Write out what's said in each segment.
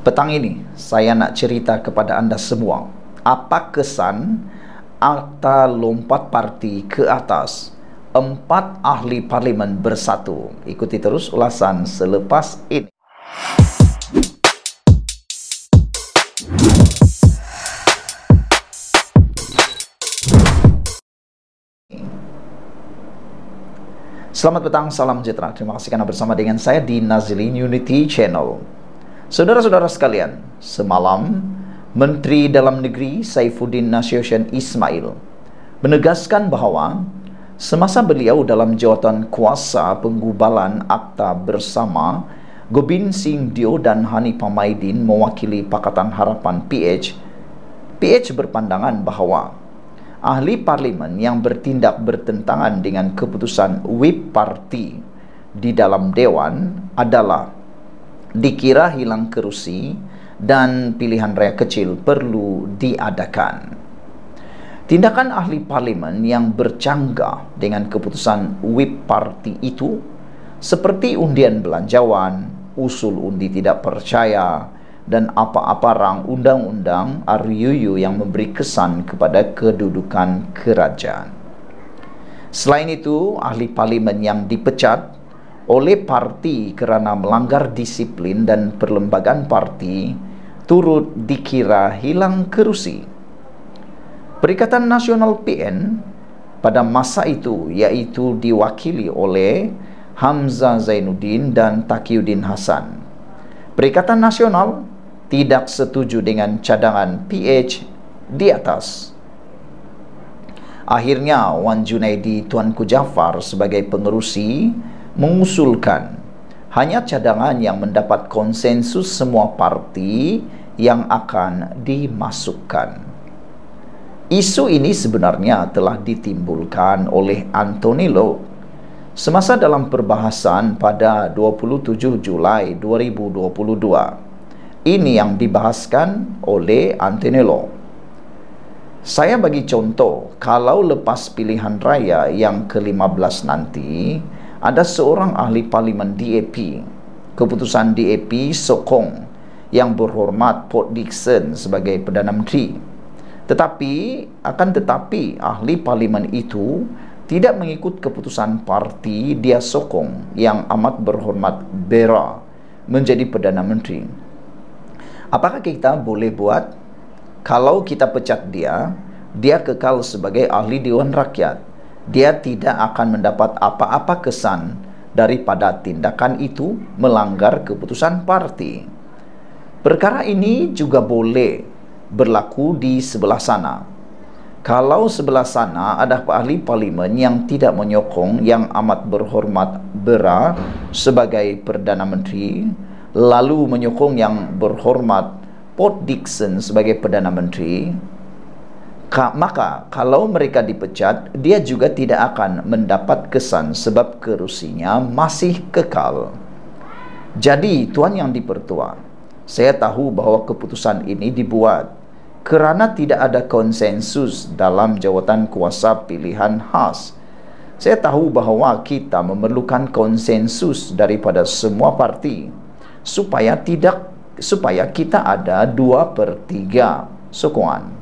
Petang ini saya nak cerita kepada anda semua apa kesan Akta Lompat Parti ke Atas. 4 ahli parlimen bersatu. Ikuti terus ulasan selepas ini. Selamat petang, salam sejahtera. Terima kasih karena bersama dengan saya di Nazilin Unity Channel. Saudara-saudara sekalian, semalam Menteri Dalam Negeri Saifuddin Nasution Ismail menegaskan bahawa semasa beliau dalam jawatan kuasa penggubalan Akta Bersama, Gobind Singh Deo dan Hanifah Maidin mewakili Pakatan Harapan PH berpandangan bahawa ahli parlimen yang bertindak bertentangan dengan keputusan whip parti di dalam Dewan adalah dikira hilang kerusi dan pilihan raya kecil perlu diadakan. Tindakan ahli parlimen yang bercanggah dengan keputusan whip parti itu seperti undian belanjawan, usul undi tidak percaya, dan apa-apa rang undang-undang RUU yang memberi kesan kepada kedudukan kerajaan. Selain itu, ahli parlimen yang dipecat oleh parti kerana melanggar disiplin dan perlembagaan parti turut dikira hilang kerusi. Perikatan Nasional PN pada masa itu iaitu diwakili oleh Hamzah Zainuddin dan Taqiyuddin Hasan. Perikatan Nasional tidak setuju dengan cadangan PH di atas. Akhirnya Wan Junaidi Tuanku Jaafar sebagai pengerusi mengusulkan hanya cadangan yang mendapat konsensus semua parti yang akan dimasukkan. Isu ini sebenarnya telah ditimbulkan oleh Anthony Loke semasa dalam perbahasan pada 27 Julai 2022. Ini yang dibahaskan oleh Anthony Loke. Saya bagi contoh, kalau lepas pilihan raya yang ke-15 nanti ada seorang ahli parlimen DAP, keputusan DAP sokong Yang Berhormat Port Dickson sebagai Perdana Menteri. Tetapi ahli parlimen itu tidak mengikut keputusan parti dia sokong Yang Amat Berhormat Bera menjadi Perdana Menteri. Apakah kita boleh buat? Kalau kita pecat dia kekal sebagai ahli Dewan Rakyat. Dia tidak akan mendapat apa-apa kesan daripada tindakan itu melanggar keputusan parti. Perkara ini juga boleh berlaku di sebelah sana. Kalau sebelah sana ada ahli parlimen yang tidak menyokong Yang Amat Berhormat Bera sebagai Perdana Menteri, lalu menyokong Yang Berhormat Port Dickson sebagai Perdana Menteri, maka kalau mereka dipecat, dia juga tidak akan mendapat kesan sebab kerusinya masih kekal. Jadi, Tuan Yang Dipertua, saya tahu bahawa keputusan ini dibuat kerana tidak ada konsensus dalam jawatan kuasa pilihan khas. Saya tahu bahawa kita memerlukan konsensus daripada semua parti supaya kita ada 2/3 sokongan.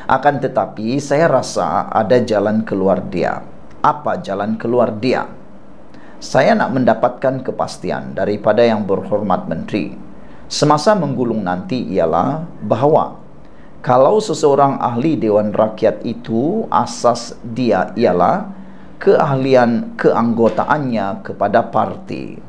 Akan tetapi saya rasa ada jalan keluar dia. Apa jalan keluar dia? Saya nak mendapatkan kepastian daripada Yang Berhormat Menteri semasa menggulung nanti ialah bahawa kalau seseorang ahli Dewan Rakyat itu asas dia ialah keahlian keanggotaannya kepada parti.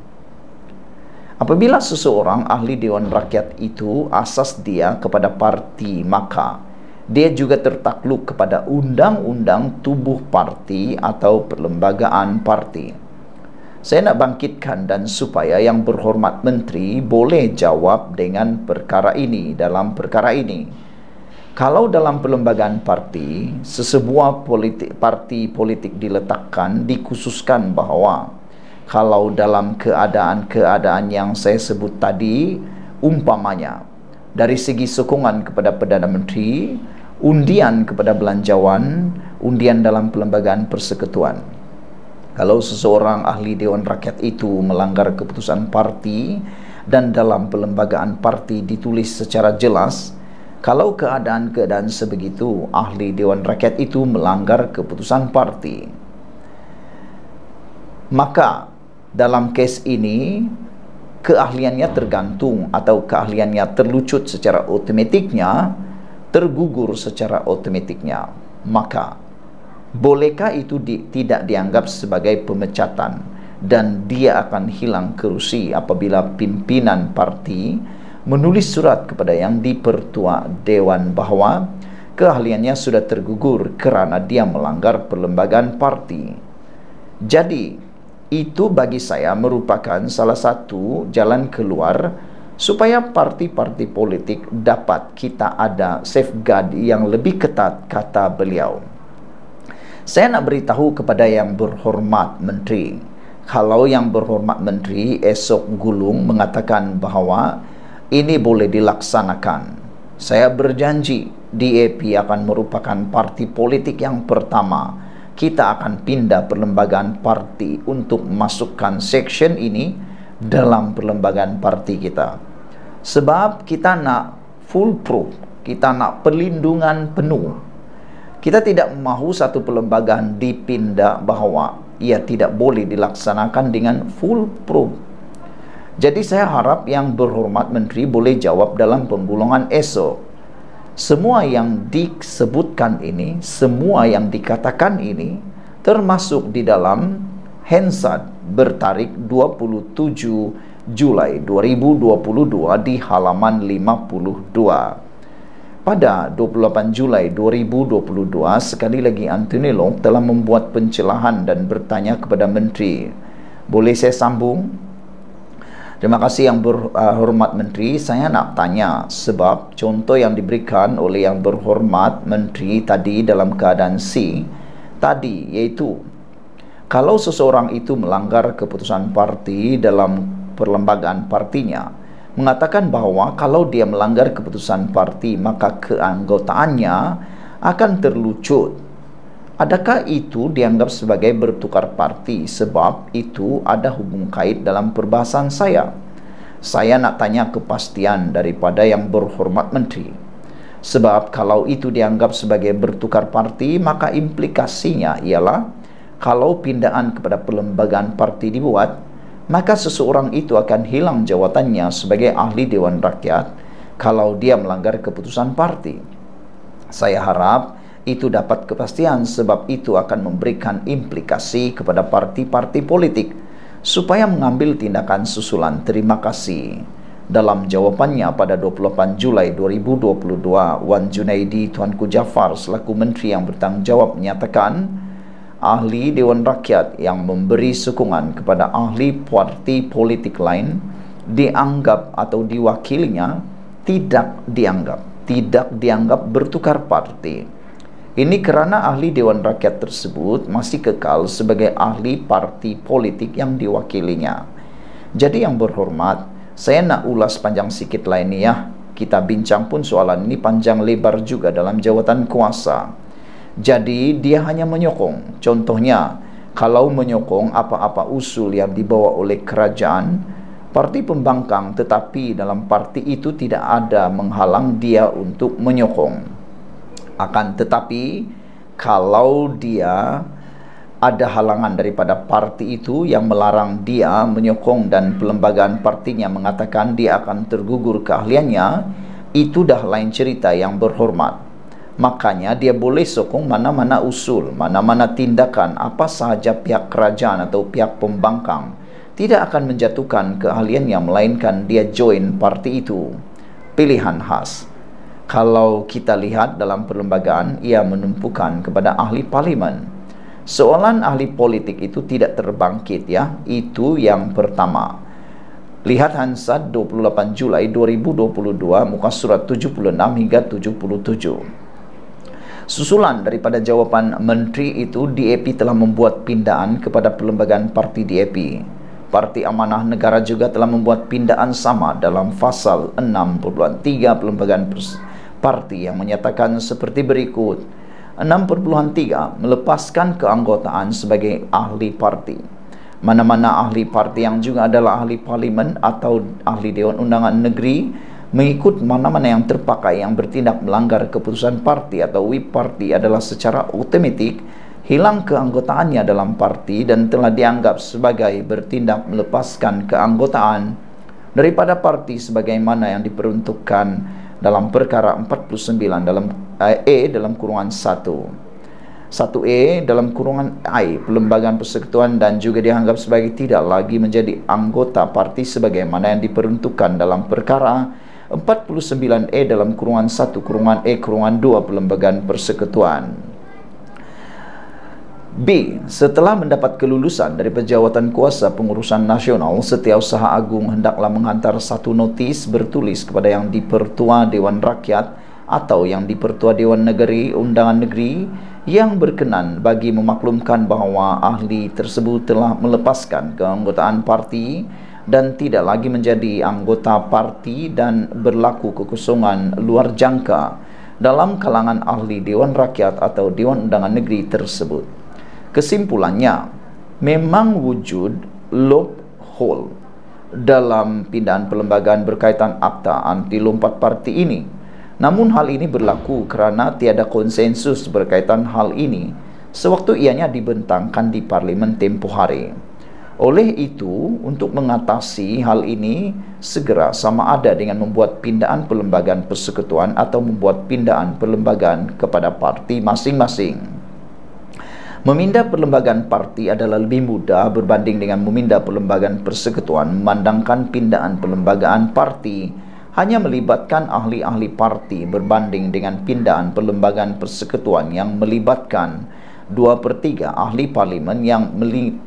Apabila seseorang ahli Dewan Rakyat itu asas dia kepada parti, maka dia juga tertakluk kepada undang-undang tubuh parti atau perlembagaan parti. Saya nak bangkitkan dan supaya Yang Berhormat Menteri boleh jawab dengan perkara ini dalam perkara ini. Kalau dalam perlembagaan parti, sesebuah parti politik diletakkan, dikhususkan bahawa kalau dalam keadaan-keadaan yang saya sebut tadi, umpamanya dari segi sokongan kepada Perdana Menteri, undian kepada belanjawan, undian dalam perlembagaan persekutuan. Kalau seseorang ahli Dewan Rakyat itu melanggar keputusan parti dan dalam perlembagaan parti ditulis secara jelas, kalau keadaan-keadaan sebegitu, ahli Dewan Rakyat itu melanggar keputusan parti. Maka dalam kes ini, keahliannya tergantung atau keahliannya terlucut secara otomatiknya, tergugur secara otomatiknya. Maka bolehkah itu tidak dianggap sebagai pemecatan dan dia akan hilang kerusi apabila pimpinan parti menulis surat kepada yang dipertua Dewan bahwa keahliannya sudah tergugur kerana dia melanggar perlembagaan parti. Jadi itu bagi saya merupakan salah satu jalan keluar supaya parti-parti politik dapat kita ada safeguard yang lebih ketat, kata beliau. Saya nak beritahu kepada yang berhormat Menteri, kalau yang berhormat Menteri esok gulung mengatakan bahawa ini boleh dilaksanakan, saya berjanji DAP akan merupakan parti politik yang pertama. Kita akan pindah perlembagaan parti untuk masukkan section ini dalam perlembagaan parti kita. Sebab kita nak full proof, kita nak perlindungan penuh. Kita tidak mahu satu perlembagaan dipindah bahawa ia tidak boleh dilaksanakan dengan full proof. Jadi saya harap yang berhormat Menteri boleh jawab dalam penggulungan esok. Semua yang disebutkan ini, semua yang dikatakan ini termasuk di dalam Hansard bertarik 27 Julai 2022 di halaman 52. Pada 28 Julai 2022, sekali lagi Anthony Long telah membuat pencelahan dan bertanya kepada Menteri. Boleh saya sambung? Terima kasih yang berhormat Menteri. Saya nak tanya sebab contoh yang diberikan oleh yang berhormat Menteri tadi dalam keadaan C tadi, iaitu kalau seseorang itu melanggar keputusan parti dalam perlembagaan partinya, mengatakan bahawa kalau dia melanggar keputusan parti maka keanggotaannya akan terlucut. Adakah itu dianggap sebagai bertukar parti sebab itu ada hubung kait dalam perbahasan saya? Saya nak tanya kepastian daripada yang berhormat Menteri. Sebab kalau itu dianggap sebagai bertukar parti, maka implikasinya ialah kalau pindahan kepada perlembagaan parti dibuat, maka seseorang itu akan hilang jawatannya sebagai ahli Dewan Rakyat kalau dia melanggar keputusan parti. Saya harap itu dapat kepastian sebab itu akan memberikan implikasi kepada parti-parti politik supaya mengambil tindakan susulan. Terima kasih. Dalam jawapannya pada 28 Julai 2022, Wan Junaidi Tuanku Jaafar selaku Menteri yang bertanggungjawab menyatakan ahli Dewan Rakyat yang memberi sokongan kepada ahli parti politik lain dianggap atau diwakilinya tidak dianggap bertukar parti. Ini kerana ahli Dewan Rakyat tersebut masih kekal sebagai ahli parti politik yang diwakilinya. Jadi yang berhormat, saya nak ulas panjang sikit lain ni ya. Kita bincang pun soalan ini panjang lebar juga dalam jawatan kuasa. Jadi dia hanya menyokong. Contohnya, kalau menyokong apa-apa usul yang dibawa oleh kerajaan, parti pembangkang, tetapi dalam parti itu tidak ada menghalang dia untuk menyokong. Akan tetapi kalau dia ada halangan daripada parti itu yang melarang dia menyokong dan perlembagaan partinya mengatakan dia akan tergugur keahliannya, itu dah lain cerita yang berhormat. Makanya dia boleh sokong mana-mana usul, mana-mana tindakan apa sahaja pihak kerajaan atau pihak pembangkang tidak akan menjatuhkan keahliannya melainkan dia join parti itu. Pilihan khas. Kalau kita lihat dalam perlembagaan, ia menumpukan kepada ahli parlimen. Soalan ahli politik itu tidak terbangkit ya. Itu yang pertama. Lihat Hansard 28 Julai 2022 muka surat 76 hingga 77. Susulan daripada jawapan Menteri itu, DAP telah membuat pindahan kepada perlembagaan parti DAP. Parti Amanah Negara juga telah membuat pindahan sama dalam fasal 6.3 perlembagaan parti yang menyatakan seperti berikut. 6.3 melepaskan keanggotaan sebagai ahli parti. Mana-mana ahli parti yang juga adalah ahli parlimen atau ahli Dewan Undangan Negeri mengikut mana-mana yang terpakai yang bertindak melanggar keputusan parti atau whip parti adalah secara otomatik hilang keanggotaannya dalam parti dan telah dianggap sebagai bertindak melepaskan keanggotaan daripada parti sebagaimana yang diperuntukkan dalam perkara 49 dalam dalam kurungan 1E dalam kurungan I Perlembagaan Persekutuan dan juga dianggap sebagai tidak lagi menjadi anggota parti sebagaimana yang diperuntukkan dalam perkara 49E dalam kurungan 1 kurungan E kurungan 2 Perlembagaan Persekutuan. B. Setelah mendapat kelulusan dari Pejawatan Kuasa Pengurusan Nasional, Setiausaha Agung hendaklah menghantar satu notis bertulis kepada Yang di-Pertua Dewan Rakyat atau Yang di-Pertua Dewan Negeri Undangan Negeri yang berkenan bagi memaklumkan bahawa ahli tersebut telah melepaskan keanggotaan parti dan tidak lagi menjadi anggota parti dan berlaku kekosongan luar jangka dalam kalangan ahli Dewan Rakyat atau Dewan Undangan Negeri tersebut. Kesimpulannya, memang wujud loophole dalam pindahan perlembagaan berkaitan akta anti lompat parti ini. Namun hal ini berlaku kerana tiada konsensus berkaitan hal ini sewaktu ianya dibentangkan di Parlimen tempoh hari. Oleh itu, untuk mengatasi hal ini segera sama ada dengan membuat pindahan perlembagaan persekutuan atau membuat pindahan perlembagaan kepada parti masing-masing. Memindah perlembagaan parti adalah lebih mudah berbanding dengan memindah perlembagaan persekutuan, memandangkan pindahan perlembagaan parti hanya melibatkan ahli-ahli parti berbanding dengan pindahan perlembagaan persekutuan yang melibatkan 2/3 ahli parlimen yang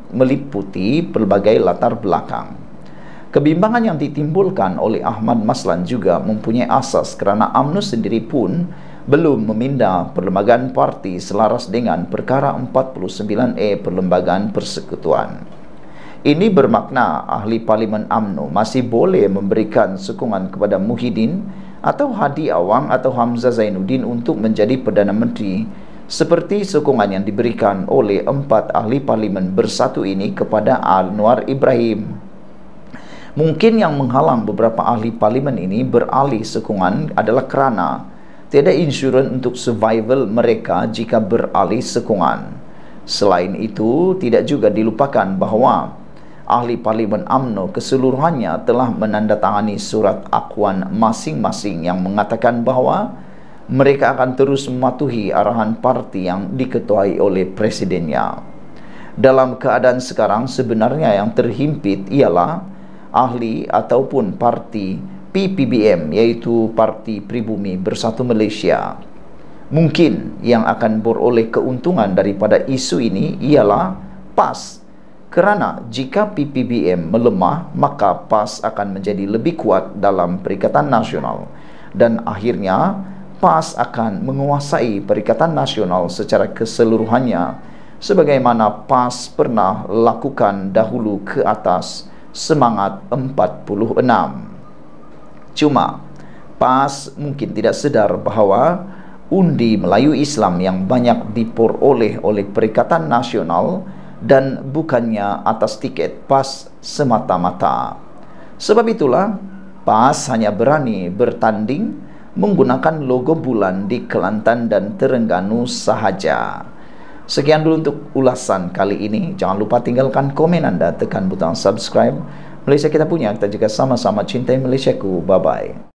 meliputi pelbagai latar belakang. Kebimbangan yang ditimbulkan oleh Ahmad Maslan juga mempunyai asas kerana UMNO sendiri pun belum memindah perlembagaan parti selaras dengan perkara 49E Perlembagaan Persekutuan. Ini bermakna ahli parlimen UMNO masih boleh memberikan sokongan kepada Muhyiddin atau Hadi Awang atau Hamzah Zainuddin untuk menjadi Perdana Menteri seperti sokongan yang diberikan oleh 4 ahli parlimen bersatu ini kepada Anwar Ibrahim. Mungkin yang menghalang beberapa ahli parlimen ini beralih sokongan adalah kerana tiada insurans untuk survival mereka jika beralih sokongan. Selain itu, tidak juga dilupakan bahawa ahli parlimen UMNO keseluruhannya telah menandatangani surat akuan masing-masing yang mengatakan bahawa mereka akan terus mematuhi arahan parti yang diketuai oleh presidennya. Dalam keadaan sekarang, sebenarnya yang terhimpit ialah ahli ataupun parti PPBM, iaitu Parti Pribumi Bersatu Malaysia. Mungkin yang akan beroleh keuntungan daripada isu ini ialah PAS, kerana jika PPBM melemah, maka PAS akan menjadi lebih kuat dalam Perikatan Nasional dan akhirnya PAS akan menguasai Perikatan Nasional secara keseluruhannya sebagaimana PAS pernah lakukan dahulu ke atas semangat 46. Cuma PAS mungkin tidak sedar bahawa undi Melayu Islam yang banyak diperoleh oleh Perikatan Nasional dan bukannya atas tiket PAS semata-mata. Sebab itulah PAS hanya berani bertanding menggunakan logo bulan di Kelantan dan Terengganu sahaja. Sekian dulu untuk ulasan kali ini. Jangan lupa tinggalkan komen anda, tekan butang subscribe. Malaysia kita punya, kita juga sama-sama cintai Malaysiaku. Bye-bye.